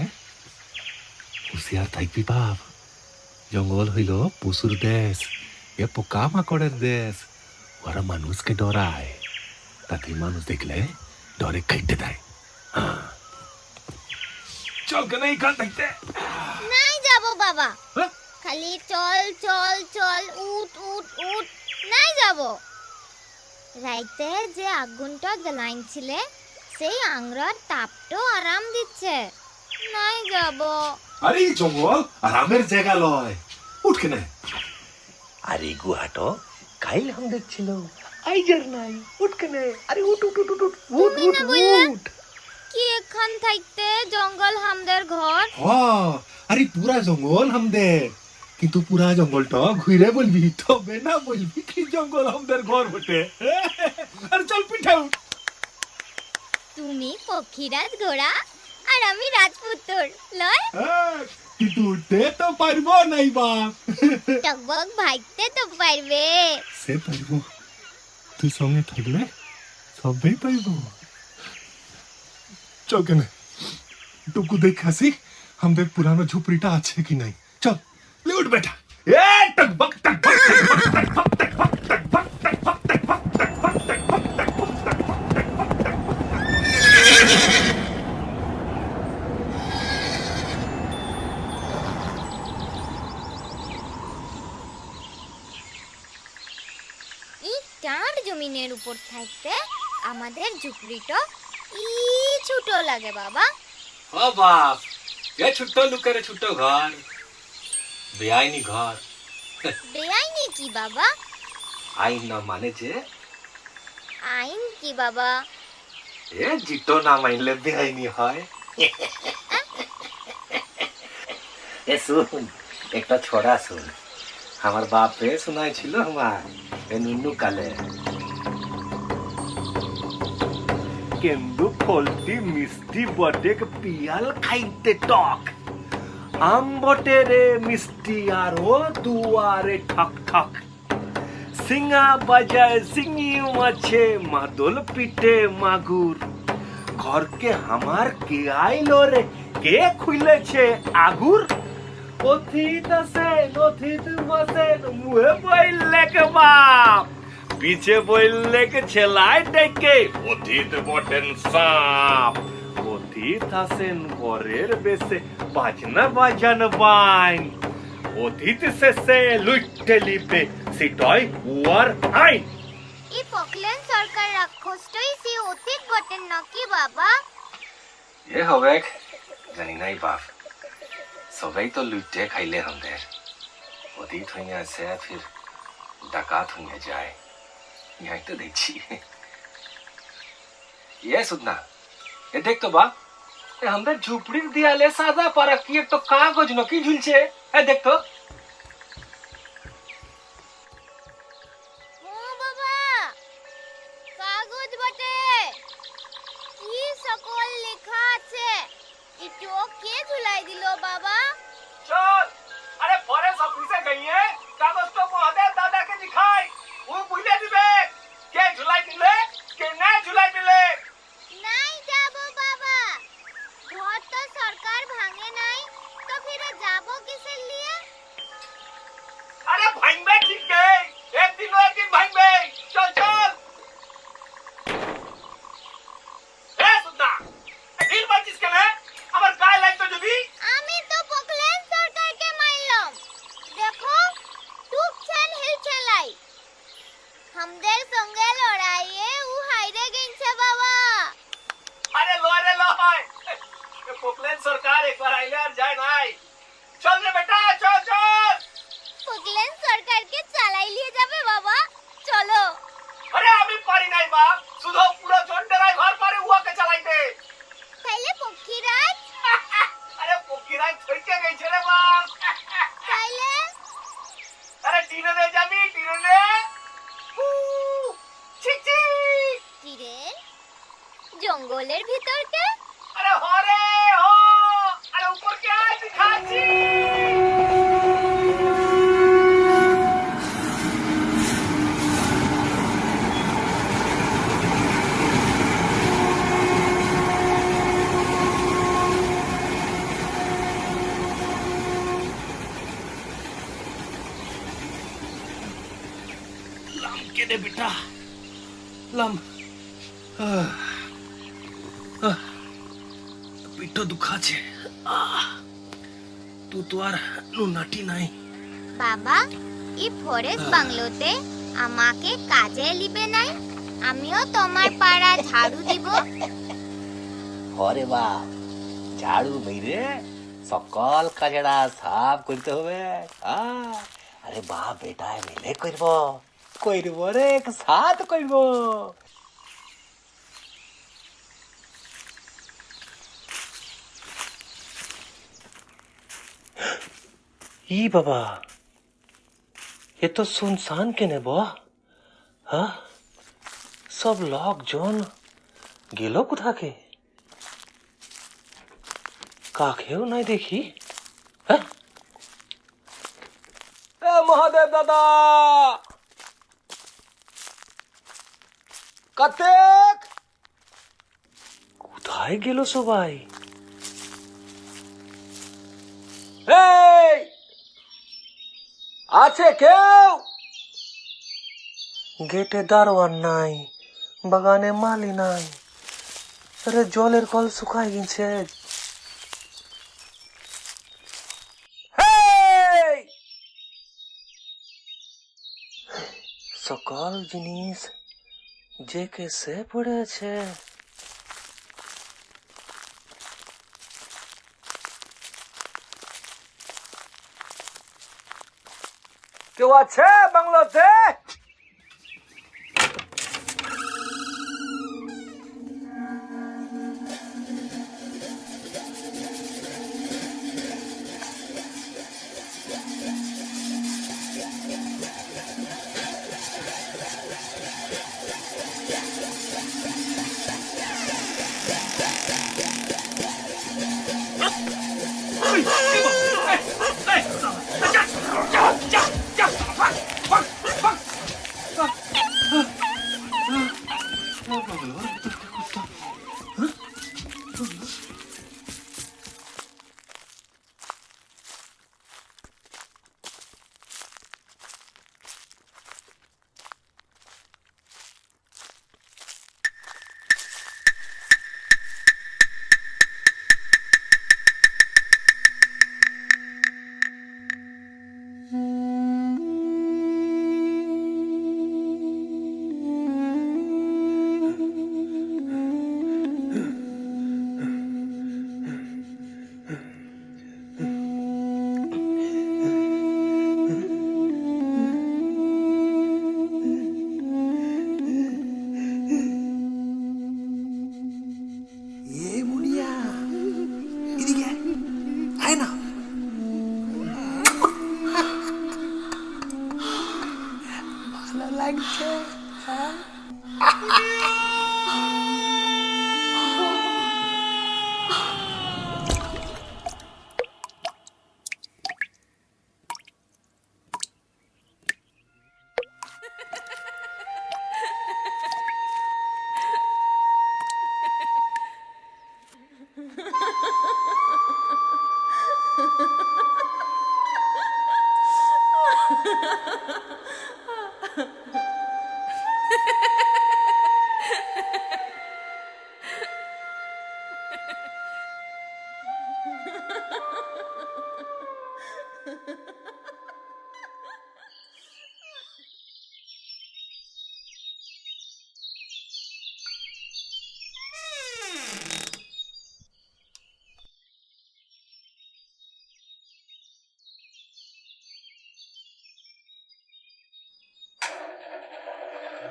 S6: হুঁশিয়ার থাকবি বাপ, জঙ্গল হইল পশুর দেশ, এ পোকা মাকড়ের দেশ। ওরা মানুষকে ডরায়, তাতে মানুষ দেখলে ডরে কাইটে দেয়। চল কেন এইখান থাকতে?
S3: নাই যাব বাবা,
S6: হ্যাঁ?
S3: খালি চল চল চল, উঠ উঠ উঠ, নাই যাব। রাইতে যে আগুনটা জ্বালাইছিলে সেই আংরার তাপটো আরাম দিচ্ছে, নাই যাব।
S6: আরে এই জঙ্গল আরামের জায়গা লয়, উঠ কেন।
S9: আরে গুহাটো কাইল হাম দেখছিল আইজার নাই উঠ কেনে আরে উঠ উঠ উঠ উঠ উঠ উঠ
S3: তুমি না বললে
S9: উঠ
S3: কি এখান থাকতে জঙ্গল হামদের ঘর?
S6: আরে পুরা জঙ্গল হামদের, কিন্তু পুরা জঙ্গলটা ঘুরে বলবি, তবে না বলবি কি জঙ্গল হামদের ঘর বটে। আরে চল পিঠা উঠ।
S3: তুমি পক্ষীরাজ ঘোড়া আর আমি রাজপুত্র লয়,
S6: কিন্তু উঠতে তো পারবো নাই বাপ।
S3: টকবক ভাইতে তো পারবে।
S6: সে পারবো, তুই সঙ্গে থাকলে সবাই পাইবো। চল কেন টুকু দেখে আসি আমাদের পুরানো ঝুপড়িটা আছে কি নাই। চল ले उठ बेटा। ए टकबक टकबक टकबक टकबक टकबक टकबक टकबक टकबक टकबक
S3: এই চার জমিনের উপর থাকতে আমাদের ঝুপড়িটা ই ছোট লাগে বাবা।
S6: ও বাপ, এ ছোট্ট লুকের ছোট্ট ঘর, বেআইনি ঘর।
S3: বেআইনি কি বাবা?
S6: আইন না মানে যে
S3: আইন কি বাবা?
S6: এ জিতো না মানলে বেআইনি হয়।
S9: এ শুন একটা ছড়া শুন আমার বাপে শোনাই ছিল আমার এ নুনু কালে কেন্দু ফলটি মিষ্টি বটে পিয়াল খাইতে টক আম বটে রে মিষ্টি আর ও দুয়ারে ঠক ঠক সিঙ্গা বাজায় সিঙ্গি মাছে মাদল পিটে মাগুর ঘরকে আমার কে আইলো রে কে খুইলেছে আগুর অথিত আছেন অথিত বসেন মুহে বইলে কে বাপ পিছে বইলে কে ছেলাই ডেকে অথিত বটেন সাপ অথিত আছেন ঘরের বেশে বাজনা বাজান বাইন অথিত শেষে লুইটে লিবে সিটয় উয়ার আইন
S3: এই পকলেন সরকার রাক্ষসটাই সে অতীত বটেন নাকি বাবা?
S9: এ হবে জানি নাই বাপ সবাই তো লুটে খাইলে আমাদের অতীত হয়ে আছে ফির ডাকাত হয়ে যায় यही तो देखी ये सुनना ये देख तो बा ये हमने झुपड़ी दिया ले सादा पारा की एक तो कागज न की झुलछे ए देख तो
S3: ও বাবা, কাগজ বটে, কি সকল লেখা আছে, এটো কে ঝুলাই দিল বাবা?
S9: चल अरे फॉरेस्ट ऑफिस गई है कागज तो महादेव दादा के दिखाई वो बुझले दिबे के झुलाई दिले के ना झुलाई दिले
S3: নাই যাব বাবা, ঘর তো সরকার ভাঙে নাই, তো ফিরে যাব কিসের লিয়ে?
S9: अरे भांगबे ठीक है एक दिन भांगबे चल चल ए सुनना
S3: জঙ্গলের ভিতরকে?
S7: আরে হরে হো, আরে উপর কে আয় দিখাচ্ছি।
S9: লাম কেনে বেটা লাম পিঠ দুখাছে তুই তো আর নাটি নাই।
S3: বাবা, এই ফরেস্ট বাংলোতে আমাকে কাজে লিবে নাই? আমিও তোমার পাড়া ঝাড়ু দিব।
S2: হরে বাপ, ঝাড়ু মেরে সকল কাজড়া সাফ করতে হবে। আরে বাপ বেটায় মিলে করব রে, সাথ করব।
S9: ই বাবা, এ তো सुनसान কেনে বহ। হ্যাঁ, সব লোকজন গেল কোথাকে? কাকেও নাই দেখি। হ্যাঁ,
S4: মহাদেব দাদা, কার্তিক,
S9: কোথায় গেল সবাই?
S4: এই আছে কেউ?
S9: গেটে দারোয়ান নাই, বাগানে মালি নাই, আরে জলের কল শুকাই গেছে।
S4: এই
S9: সকল জিনিস যে কেসে পড়েছে।
S4: কেউ আছে বাংলাতে?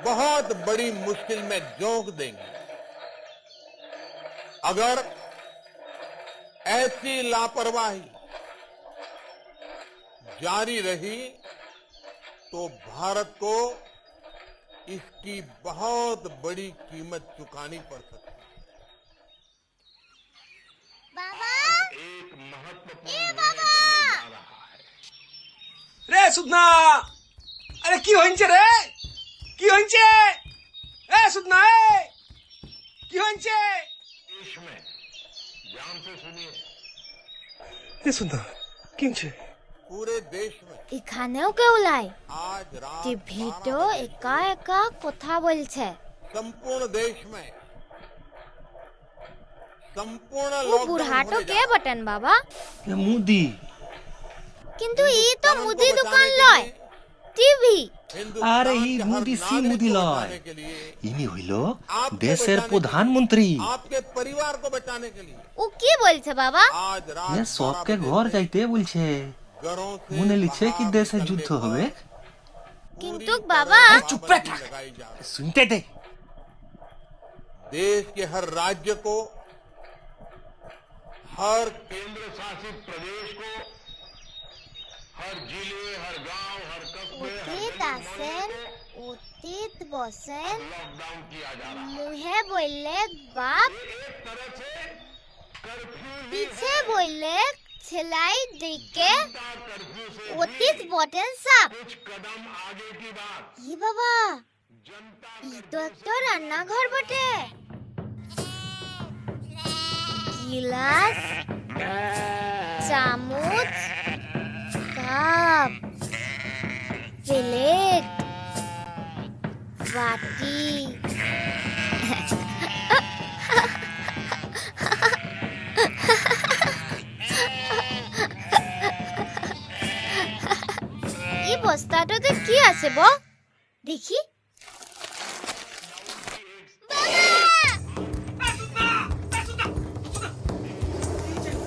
S10: बहुत बड़ी मुश्किल में झोंक देंगे अगर ऐसी लापरवाही जारी रही तो भारत को इसकी बहुत बड़ी कीमत चुकानी पड़ सकती है।
S6: সুদনা আরে কি হইছে রে কি হইছে সুদনা কি হইছে সুদনা কি হইছে
S10: पूरे देश में
S3: এখানেও কেউ লাই
S10: आज रात
S3: টিভিটো একা একা কথা বলছে
S10: संपूर्ण देश में संपूर्ण
S3: ও
S10: लॉकडाउन
S3: বুড়হাটো
S10: होने
S3: কে
S10: जा रहा
S3: বটন বাবা
S7: মুদি
S3: কিন্তু ই তো মুদি দোকান লয় টিভি
S10: है। हिंदुस्तान
S7: আরে ই
S10: के हर
S7: মুদি সি
S10: नागरिक
S7: মুদি
S10: को
S7: লয়
S10: बचाने के लिए,
S7: ইনি হইল
S10: आपको
S7: দেশের
S10: बचाने के
S7: প্রধানমন্ত্রী
S10: लिए, आपके परिवार को बचाने के लिए
S3: ও কি বলছে বাবা
S10: आज रात
S7: এ
S10: 12
S7: সবকে
S10: बजे
S7: ঘর
S10: से
S7: যাইতে বলছে
S10: घरों से
S7: মনে লিছে কি
S10: बाहर
S7: দেশে
S10: निकलने
S7: যুদ্ধ
S10: पर
S7: হবে
S3: কিন্তু
S10: पूरी
S3: বাবা
S10: तरह
S7: চুপ
S10: पाबंदी
S7: থাক।
S10: लगाई जा रही है।
S7: শুনতে দে
S10: देश के हर राज्य को हर केंद्र शासित प्रदेश को हर जिले हर गांव हर कस्बे
S3: অতীত আসেন অতীত বসেন
S10: लॉकडाउन किया जा रहा
S3: মুহে বললে বাপ পিছে বললে ছেলাই দিকে অতীত বটেন সাপ ই বাবা ই তো একটা রান্নাঘর বটে গিলাস চামচ কাপ প্লেট বাটি এই বস্তাটাতে কি আছে ব দেখি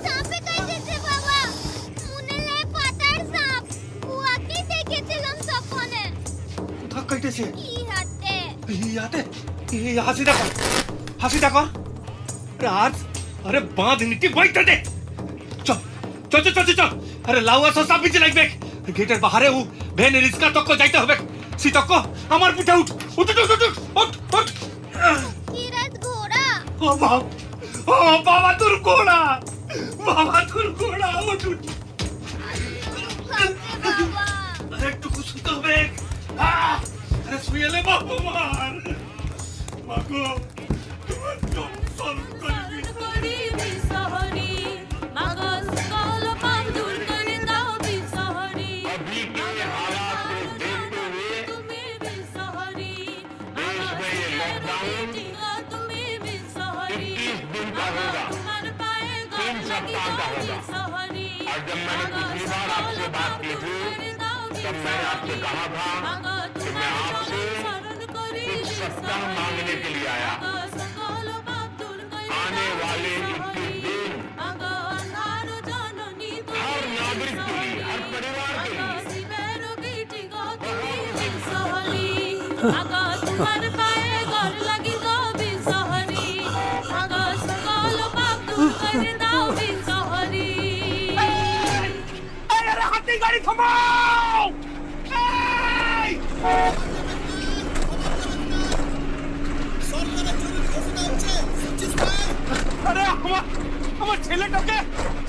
S3: সাপে কাটেছে বাবা মনে লাই পাতার সাপ ওয়াকি দেখেছিলাম স্বপ্নে
S7: কোথা কাইতেছে
S3: কি হাতে
S7: ইয়াতে হাসি দেখো হাসি দেখো রাজ আরে বাঁধ নিটি বইতে দে চল চল চল চল চল আরে লাউয়া সব বিচে লাগবে গেটের বাহারে ও ভ্যানের রিস্কা তক যাইতে হবে সিতক আমার পিঠে উঠ উঠ উঠ উঠ উঠ উঠ
S3: কিরাত ঘোড়া
S7: ও বাবা তোর ঘোড়া বাবা তোর ঘোড়া উঠ উঠ
S3: বাবা
S7: আরে একটু শুতে হবে আরে শুয়ে লে বাবু মার মাগো তোমার জম সল করবি
S9: अभी के हालात को देखते हुए देश में ये लॉकडाउन 21 दिन का होगा 3 सप्ताह का होगा और जब मैंने पिछली बार आपसे बात की थी तब मैंने आपसे कहा था कि मैं आपसे कुछ सप्ताह मांगने के लिए आया आने वाले 21 दिन हर नागरिक के लिए हर परिवार के लिए
S7: আরে হাতি গাড়ি থামাও আরে আমার ছেলেটাকে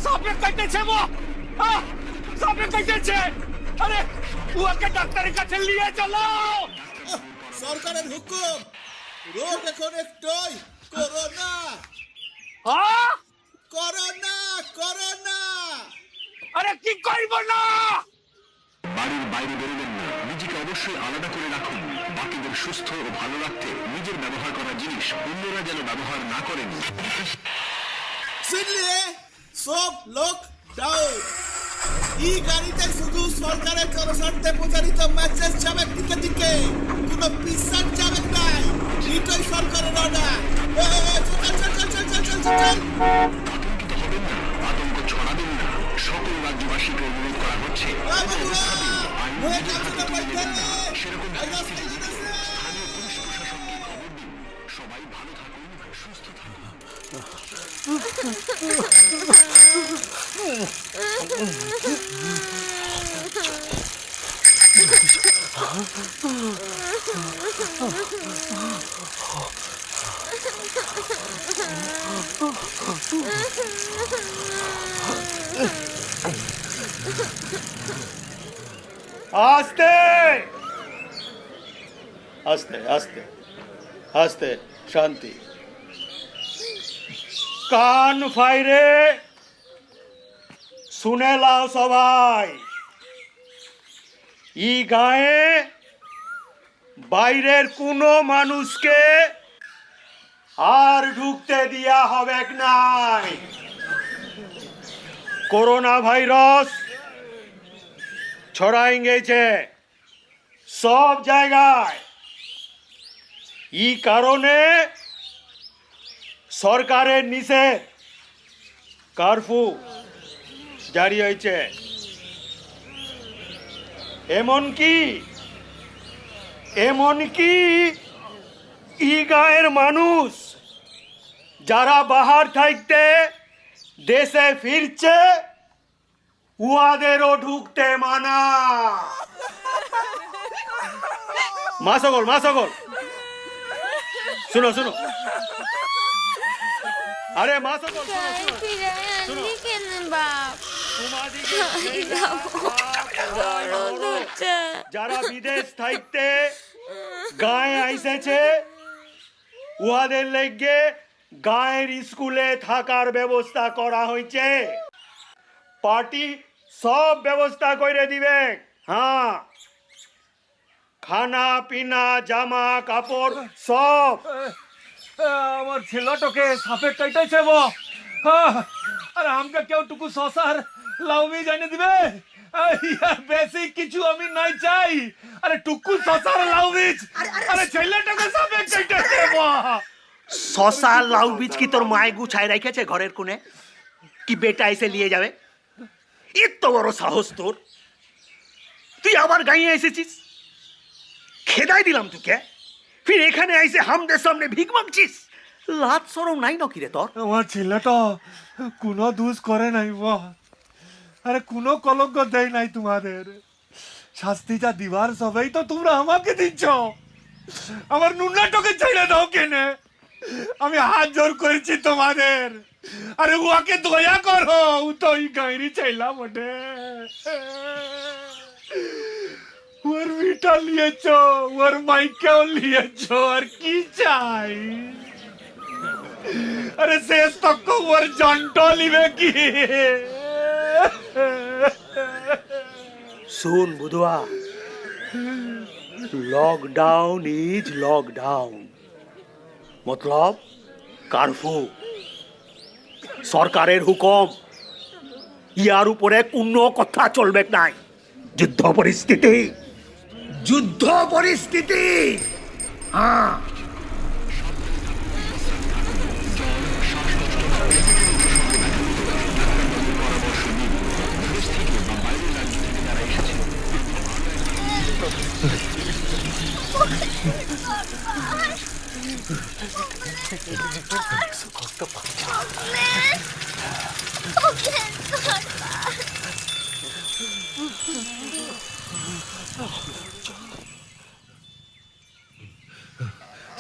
S7: সাপে কাটেছে সাপে কাটেছে আরে ওকে ডাক্তারের কাছে নিয়ে চলো
S10: সরকারের হুকুম রোগ এখন একটাই করোনা করোনা করোনা
S7: আরে কি করব না
S9: বাড়ির বাইরে বেরোবেন না নিজেকে অবশ্যই আলাদা করে রাখুন বাকিদের সুস্থ ও ভালো রাখতে নিজের ব্যবহার করা জিনিস অন্যরা যেন ব্যবহার না করেন
S10: শুনলে সব লোক ডাউন এই গাড়িতে শুধু সরকারের জনস্বার্থে প্রচারিত মেসেজ যাবে দিকে দিকে কোনো বিশ্বাস যাবে নাই এটাই সরকারের অর্ডার চল চল চল চল চল চল চল
S9: আতঙ্কিত হবেন না আতঙ্ক ছড়াবেন না সকল রাজ্যবাসীকে অনুরোধ করা হচ্ছে সেরকম স্থানীয় পুলিশ প্রশাসনকে খবর দিন সবাই ভালো থাকুন সুস্থ থাকুন
S7: আস্তে আস্তে আস্তে আস্তে, শান্তি। কান ফাইরে শুনে লাও সবাই, ই গায়ে বাইরের কোনো মানুষকে আর ঢুকতে দিয়া হবে নাই। করোনা ভাইরাস ছড়াই গেছে সব জায়গায়। এই কারণে সরকারের নিষেধ কারফিউ জারি হয়েছে। এমনকি ই গাঁয়ের মানুষ যারা বাহার থাকতে দেশে ফিরছে উহাদেরও ঢুকতে মানা। মাসকল শুনো শুনো, আরে মাসকল শুনো, যারা বিদেশ থাকতে গায়ে আইসেছে উহাদের লেগে গায়ের স্কুলে থাকার ব্যবস্থা করা হয়েছে। পার্টি সব ব্যবস্থা করে দিবে। হ্যাঁ, খানা পিনা জামা কাপড় সব।
S6: আমার ছেলেটাকে সাপে কাটাইছে বো। আর আমাকে কেউ টুকু শশার লাউমি জানিয়ে দিবে? বেশি কিছু আমি নাই চাই। আরে টুকু শশার লাউমি, আরে ছেলেটাকে সাপে কাটাইছে বো।
S2: শশা লাউ বীজ কি তোর মায় গুছায় রেখেছে ঘরের কোণে, কি বেটা এসে নিয়ে যাবে? এত বড় সাহস তোর! তুই আবার গাঁয়ে এসেছিস, খেদাই দিলাম তোকে, ফির এখানে আইসে হামদের সামনে ভিক মাগছিস। লাজ শরম নাই নাকি রে তোর?
S6: আমার ছেলেটা কোনো দোষ করে নাই বাহ। আরে কোনো কলঙ্ক দেয় নাই তোমাদের। শাস্তিটা দিবার সবাই তো তোমরা আমাকে দিচ্ছ। আমার নুনাটাকে ছেড়ে দাও কেনে? আমি হাত জোর করেছি তোমাদের। আরে উহাকে দয়া করো, ও তো এই গাঁয়েরই চাইলা বটে। ওর বিটা লিয়েছ, ওর মাইকেও লিয়েছ, আর কি চাই? আরে শেষ তক ওর জন্ট লিবে কি?
S2: শুন বুধুয়া, লকডাউন ইজ লকডাউন, মতলব কারফিউ, সরকারের হুকুম। ইয়ার উপরে কোনো কথা চলবে নাই। যুদ্ধ পরিস্থিতি, হ্যাঁ।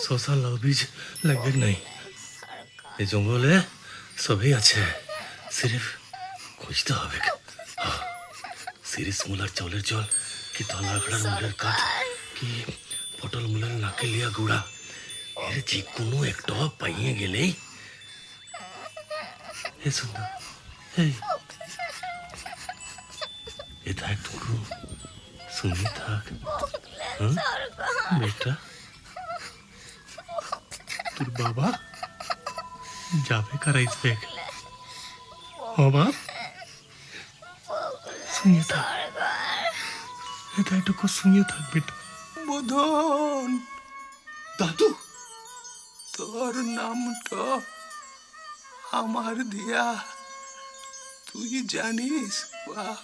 S6: শশা লাউ বীজ লাগবে নাই। এই জঙ্গলে সবই আছে, সিরিফ খুঁজতে হবে। সিরিস মূলার চাউলের জল, কি ধলাগড়ার মূলের কাঠ, কি পটল মূলের নাকে লিয়া গুড়া, এর যে কোনো একটা পাইয়ে গেলেই। এ সুন্দর, এই এটা একটু শুনি থাক। বেটা, তোর বাবা যাবে কারাইস বেগ। বাবা শুনিয়ে থাক, এটা একটু শুনিয়ে থাক বেটা।
S5: বোধন, দাদু, তোর নামটা আমার দিয়া তুই জানিস বাপ?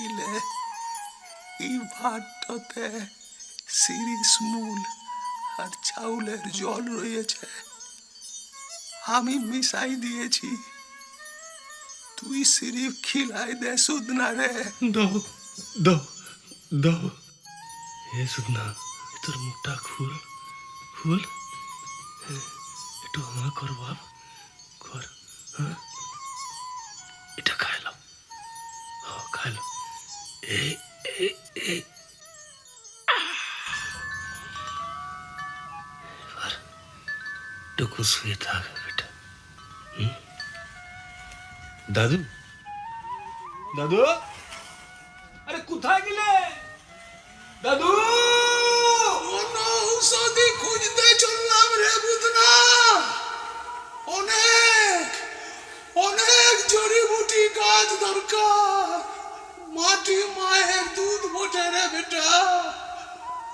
S5: ইলে এই ভাতটাতে সিরিস মূল আর চাউলের জল রয়েছে, আমি মিশাই দিয়েছি। তুই সিরিফ খিলাই দে সুদনা রে।
S6: দাও দাও দাও। এ সুদনা, তোর মুখটা খুল খুল, একটু আমার কর বাপ, কর। হ্যাঁ, এটা খাইলাম।
S9: খাইলো এবার টুকু শুয়ে থাক বেটা।
S7: দাদু দাদু আরে কোথায় গেলে দাদু?
S5: ঔষধি খুঁজতে চললাম রে বুদনা। অনেক অনেক জড়িবুটি গাছ দরকার। মাটি মায়ের দুধ বটে রে বেটা,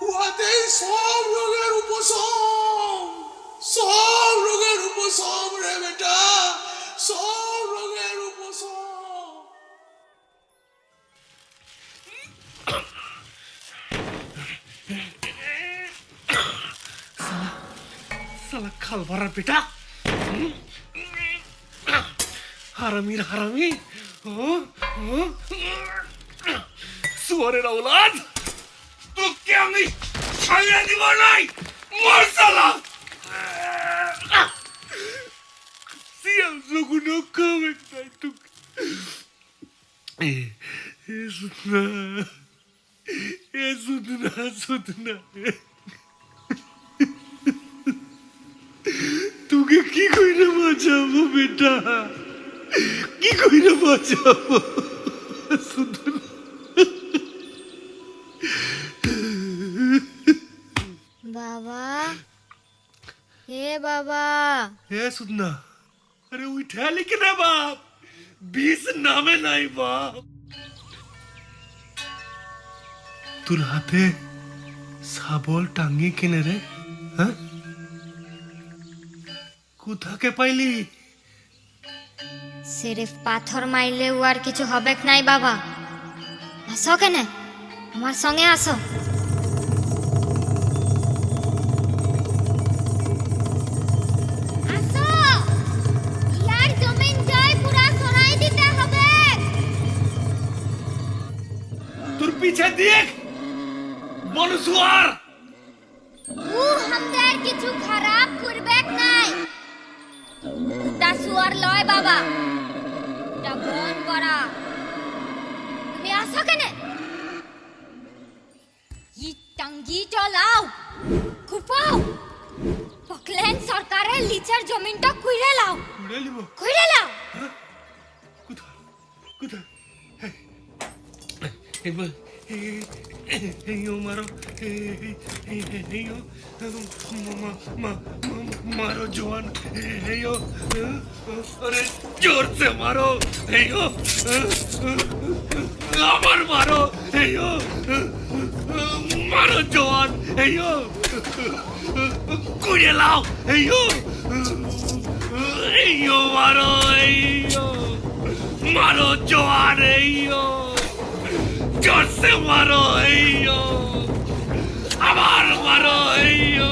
S5: উহাতেই সব রোগের উপশম, সব রোগের উপশম রে বেটা, সব রোগের উপশম।
S7: সালা খাল ভরার বেটা, হারামির হারামি, সুয়ারের আওলাদ, তোকে আমি ছাইড়ে দিব নাই, মর সালা। সিয়াল যখন খাবে নাই তোকে। সুদনা সুদনা সুদনা, তোকে কি কইরা বাঁচাবো বেটা, কি কইরা বাঁচাবো?
S3: বাবা, হে বাবা,
S7: হে সুদনা, আরে উঠা লিখে না বাপ, বিষ নামে নাই বাপ। তোর হাতে শাবল টাঙ্গি কিনে রে, হ্যাঁ? কোথাকে পাইলি?
S3: সিরিফ পাথর মাইলে আর কিছু হবে নাই বাবা। আসো কেনে, আমার সঙ্গে আসো। আসো, ইয়ার জমিন জয় পুরা সরাই দিতে হবে।
S7: তোর পিছে দেখ বনসুয়ার,
S3: ও আমাদের কিছু খারাপ করবে নাই। ওটা সুয়ার লয় বাবা, ওটা বন করা। তুমি আসো কেনে, ই টাঙ্গি চলাও, কুপাও, পকলেন সরকারের লিচের জমিনটা কুইরে লাও,
S7: উড়ে লিব।
S3: কুইরে লাও।
S7: কোথায় কোথায়? এবার এইও মারো, এইও मारो जवान, हेयो, अरे जोर से मारो, हेयो, अमर मारो, हेयो, मारो जवान, हेयो, कुड़े लाओ, हेयो, हेयो मारो, हेयो, मारो जवान, हेयो, जोर से मारो, हेयो, अमर मारो, हेयो।